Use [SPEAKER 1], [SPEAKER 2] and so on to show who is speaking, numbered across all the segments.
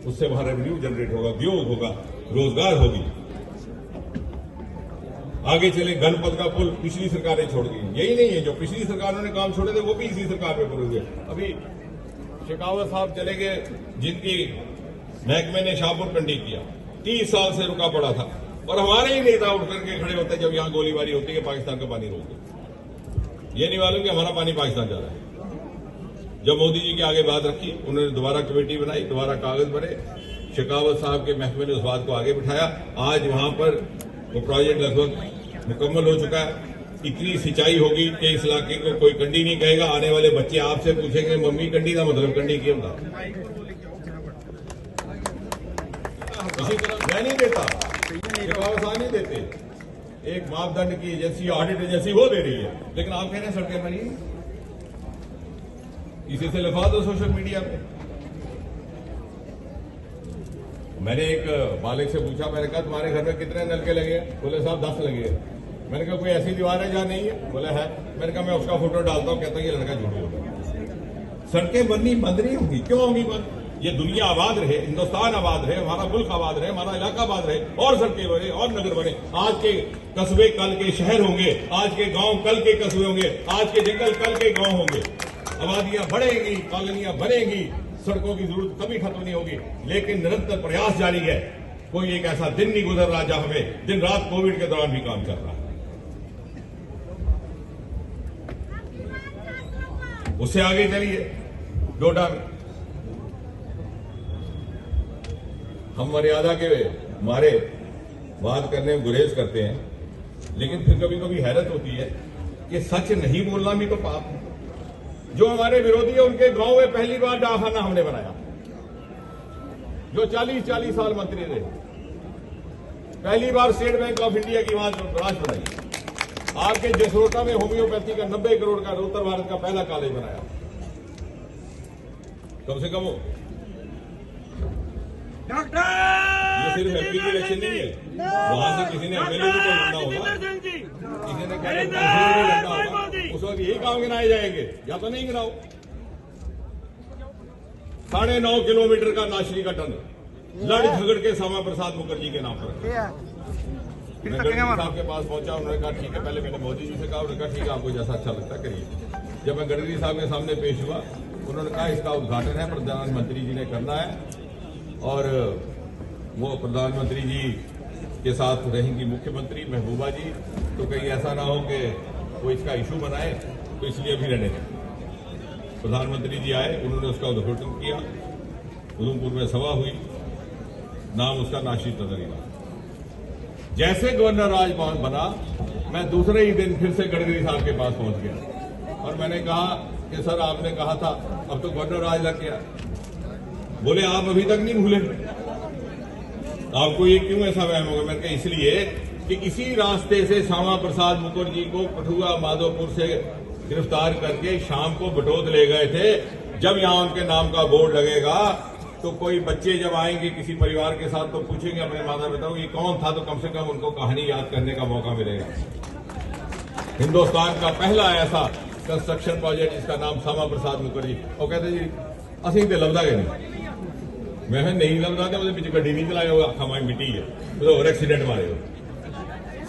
[SPEAKER 1] उससे वहां revenue generate होगा, उद्योग होगा, रोजगार होगी। आगे चले, गणपत का पुल पिछली सरकारें छोड़ गई। यही नहीं है, जो पिछली सरकारों ने काम छोड़े थे वो भी इसी सरकार में पूरे हुए। अभी शेखावत साहब चले गए, जिनकी महकमे ने शाहपुर कंडी किया, 30 साल से रुका पड़ा था, और हमारे ही नेता उठ करके खड़े होते जब यहां गोलीबारी होती है, पाकिस्तान का पानी रोक दो। ये नहीं मालूम कि हमारा पानी पाकिस्तान जा रहा है। जब मोदी जी के आगे बात रखी, उन्होंने दोबारा कमेटी बनाई, दोबारा कागज भरे, शेखावत साहब के महकमे ने उस बात को आगे बिठाया। आज वहां पर वो प्रोजेक्ट लगभग मुकम्मल हो चुका है। इतनी सिंचाई होगी कि इस इलाके को कोई कंडी नहीं कहेगा। आने वाले बच्चे आपसे पूछेंगे मम्मी कंडी का मतलब कंडी क्यों था। इसी तरह मैं नहीं देता, शेखावत साहब नहीं देते, एक मापदंड की एजेंसी, ऑडिट एजेंसी वो दे रही है, लेकिन आप कह रहे हैं सड़कें बनी। इसी से लिखा दो सोशल मीडिया पे। मैंने एक मालिक से पूछा, मैंने कहा तुम्हारे घर में कितने नलके लगे? बोले साहब 10 लगे। मैंने कहा कोई ऐसी दीवार है जहां नहीं है? बोले है। मैंने कहा मैं उसका फोटो डालता हूं, कहता है ये लड़का झूठ बोलता। सड़कें बननी बंद नहीं होंगी, क्यों होंगी बंद? ये दुनिया आबाद रहे, हिंदुस्तान आबाद रहे, हमारा मुल्क आबाद रहे, हमारा इलाका आबाद रहे, और सड़कें बने और नगर बने। आज के कस्बे कल के शहर होंगे, आज के गांव कल के कस्बे होंगे, आज के जंगल कल के गांव होंगे। आबादियां बढ़ेंगी, कॉलोनियां बनेंगी, सड़कों की जरूरत कभी खत्म नहीं होगी, लेकिन निरंतर प्रयास जारी है। कोई एक ऐसा दिन नहीं गुजर रहा जहां हमें दिन रात कोविड के दौरान भी काम चल रहा है। उससे आगे चलिए, डोडा में हम मर्यादा के मारे बात करने में गुरेज करते हैं, लेकिन फिर कभी कभी हैरत होती है कि सच नहीं बोलना भी तो पाप है। जो हमारे विरोधी है, उनके गांव में पहली बार दवाखाना हमने बनाया। जो 40 साल मंत्री रहे, पहली बार स्टेट बैंक ऑफ इंडिया की वहां ब्रांच बनाई। आपके जसरोटा में होम्योपैथी का 90 करोड़ का उत्तर भारत का पहला कॉलेज बनाया। कम से कम ये सिर्फ एमपी की इलेक्शन नहीं है, वहां से किसी ने एमएलए भी तो लड़ना होगा, किसी ने लड़ना होगा, उस वक्त यही काम गिनाए जाएंगे, या तो नहीं गिनाओ। 9.5 किलोमीटर का नाशरी का टनल लड़ झगड़ के श्यामा प्रसाद मुखर्जी के नाम पर। मैं गडकरी साहब के पास पहुंचा, उन्होंने कहा ठीक है, पहले मैंने मोदी जी से कहा, उन्होंने कहा ठीक है आपको जैसा अच्छा लगता करिए। जब मैं गडकरी साहब के सामने पेश हुआ, उन्होंने कहा इसका उद्घाटन है, प्रधानमंत्री जी ने करना है, और वो प्रधानमंत्री जी के साथ रहेंगी मुख्यमंत्री महबूबा जी, तो कहीं ऐसा ना हो कि वो इसका इशू बनाए, तो इसलिए अभी रहने दें। प्रधानमंत्री जी आए, उन्होंने उसका उद्घाटन किया, उधमपुर में सभा हुई, नाम उसका नाशी तदरीला। जैसे गवर्नर राज बना, मैं दूसरे ही दिन फिर से गडकरी साहब के पास पहुंच गया, और मैंने कहा कि सर आपने कहा था अब तो गवर्नर राज लग गया। बोले आप अभी तक नहीं भूले, आपको ये क्यों ऐसा वहम होगा? मैंने कहा इसलिए कि इसी रास्ते से श्यामा प्रसाद मुखर्जी को कठुआ माधोपुर से गिरफ्तार करके शाम को बटोत ले गए थे। जब यहां उनके नाम का बोर्ड लगेगा तो कोई बच्चे जब आएंगे किसी परिवार के साथ, तो पूछेंगे अपने माता पिता को ये कौन था, तो कम से कम उनको कहानी याद करने का मौका मिलेगा। हिंदुस्तान का पहला ऐसा कंस्ट्रक्शन प्रोजेक्ट जिसका नाम श्यामा प्रसाद मुखर्जी। और कहते जी असं तो लभदा गए नहीं, मैं नहीं लभदा तो पिछले गड्डी नहीं चलाए होगा, हमारी मिट्टी है तो और एक्सीडेंट मारे हो।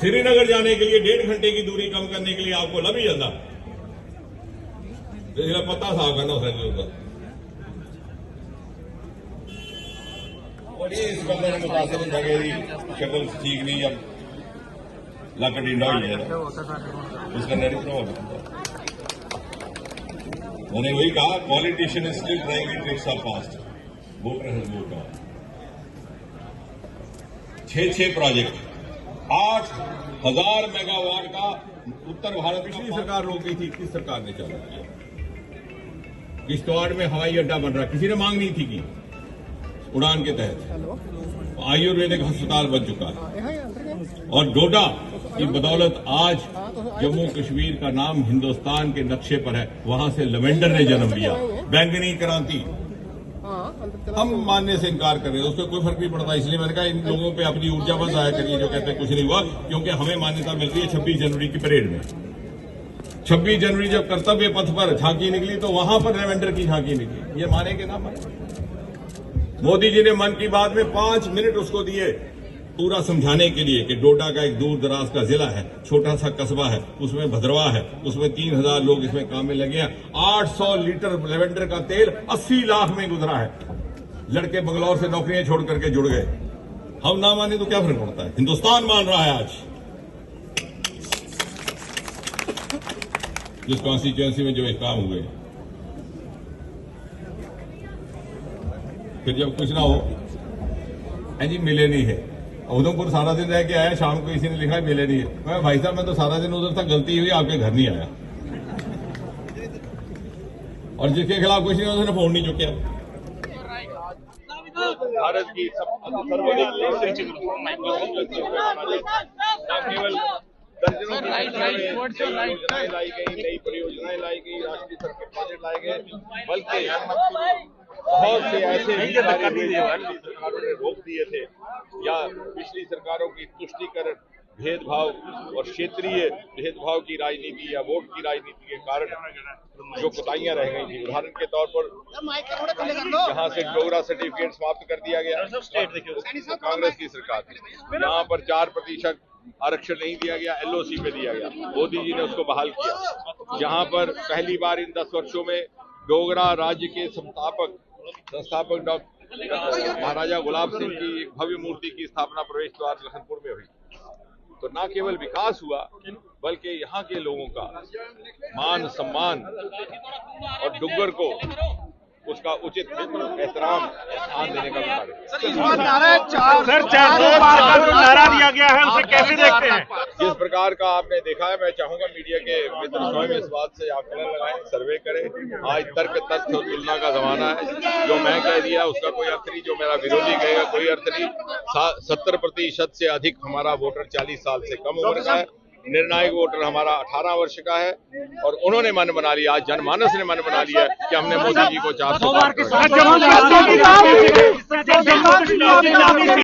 [SPEAKER 1] श्रीनगर जाने के लिए 1.5 घंटे की दूरी कम करने के लिए आपको लभ ही जाता, तो पता था करना होगा। और ये इस बंदे ने मुतासिर जगह की शक्ल ठीक नहीं, अब लक डिंडा ही है उसका नहीं प्रभाव। मैंने वही कहा, politician is still trying tricks of past, voter has moved on. 6 project, 8,000 megawatt का उत्तर भारत, पिछली सरकार रोक गई थी, किस सरकार ने चालू किया? किश्तवाड़ में हवाई अड्डा बन रहा, किसी ने मांग नहीं थी की, उड़ान के तहत आयुर्वेदिक अस्पताल बन चुका है। और डोडा की बदौलत आज जम्मू कश्मीर का नाम हिंदुस्तान के नक्शे पर है, वहां से लेवेंडर ने जन्म लिया। बैंगनी क्रांति हम मानने से इनकार कर रहे हैं, उससे कोई फर्क नहीं पड़ता। इसलिए मैंने कहा इन लोगों पे अपनी ऊर्जा बस जाया करिए जो कहते हैं कुछ नहीं हुआ, क्योंकि हमें मान्यता मिल रही है 26 जनवरी की परेड में। 26 जनवरी जब कर्तव्य पथ पर झांकी निकली तो वहां पर लेवेंडर की झांकी निकली, ये माने के ना माने। मोदी जी ने मन की बात में 5 मिनट उसको दिए पूरा समझाने के लिए कि डोडा का एक दूर दराज का जिला है, छोटा सा कस्बा है, उसमें भद्रवा है, उसमें 3000 लोग इसमें काम में लगे हैं। 800 लीटर लेवेंडर का तेल 80 लाख में गुजरा है। लड़के बंगलौर से नौकरियां छोड़ करके जुड़ गए। हम ना माने तो क्या फर्क पड़ता है, हिंदुस्तान मान रहा है आज। जिस कॉन्स्टिट्यूएंसी में जो काम हुए, फिर जब कुछ ना हो जी मिले नहीं है। उधमपुर सारा दिन रह के आया, शाम को किसी ने लिखा है मिले नहीं है। मैं भाई साहब मैं तो सारा दिन उधर था, गलती हुई आपके घर नहीं आया। और जिसके खिलाफ कुछ नहीं उसने फोन नहीं चुकिया। भारत की सर्वाधिक केवल दर्जनों योजनाएं लाई गई, नई परियोजनाएं लाई गई, राष्ट्रीय स्तर के प्रोजेक्ट लाए गए, बल्कि बहुत से ऐसे भी सरकारों ने रोक दिए थे या पिछली सरकारों की तुष्टीकरण, भेदभाव और क्षेत्रीय भेदभाव की राजनीति या वोट की राजनीति के कारण जो कोताहियां रह गई थी। उदाहरण के तौर पर जहां से डोगरा सर्टिफिकेट समाप्त कर दिया गया, कांग्रेस की सरकार थी। यहाँ पर 4% आरक्षण नहीं दिया गया, LOC पे दिया गया, मोदी जी ने उसको बहाल किया। जहां पर पहली बार इन 10 वर्षों में डोगरा राज्य के संस्थापक डॉक्टर महाराजा गुलाब सिंह की एक भव्य मूर्ति की स्थापना प्रवेश द्वार लखनपुर में हुई। तो न केवल विकास हुआ बल्कि यहाँ के लोगों का मान सम्मान और डुग्गर को उसका उचित एहतराम स्थान देने का
[SPEAKER 2] नारा दिया गया है, उसे कैसे देखते हैं?
[SPEAKER 1] जिस प्रकार का आपने देखा है, मैं चाहूंगा मीडिया के मित्र स्वयं इस बात से आकलन लगाएं, सर्वे करें। आज तर्क तथ्य और तुलना का जमाना है। जो मैं कह दिया उसका कोई अर्थ नहीं, जो मेरा विरोधी कहेगा कोई अर्थ नहीं। 70% से अधिक हमारा वोटर 40 साल से कम उम्र का है। निर्णायक वोटर हमारा 18 वर्ष का है और उन्होंने मन बना लिया, आज जनमानस ने मन बना लिया कि हमने मोदी जी को 400 बार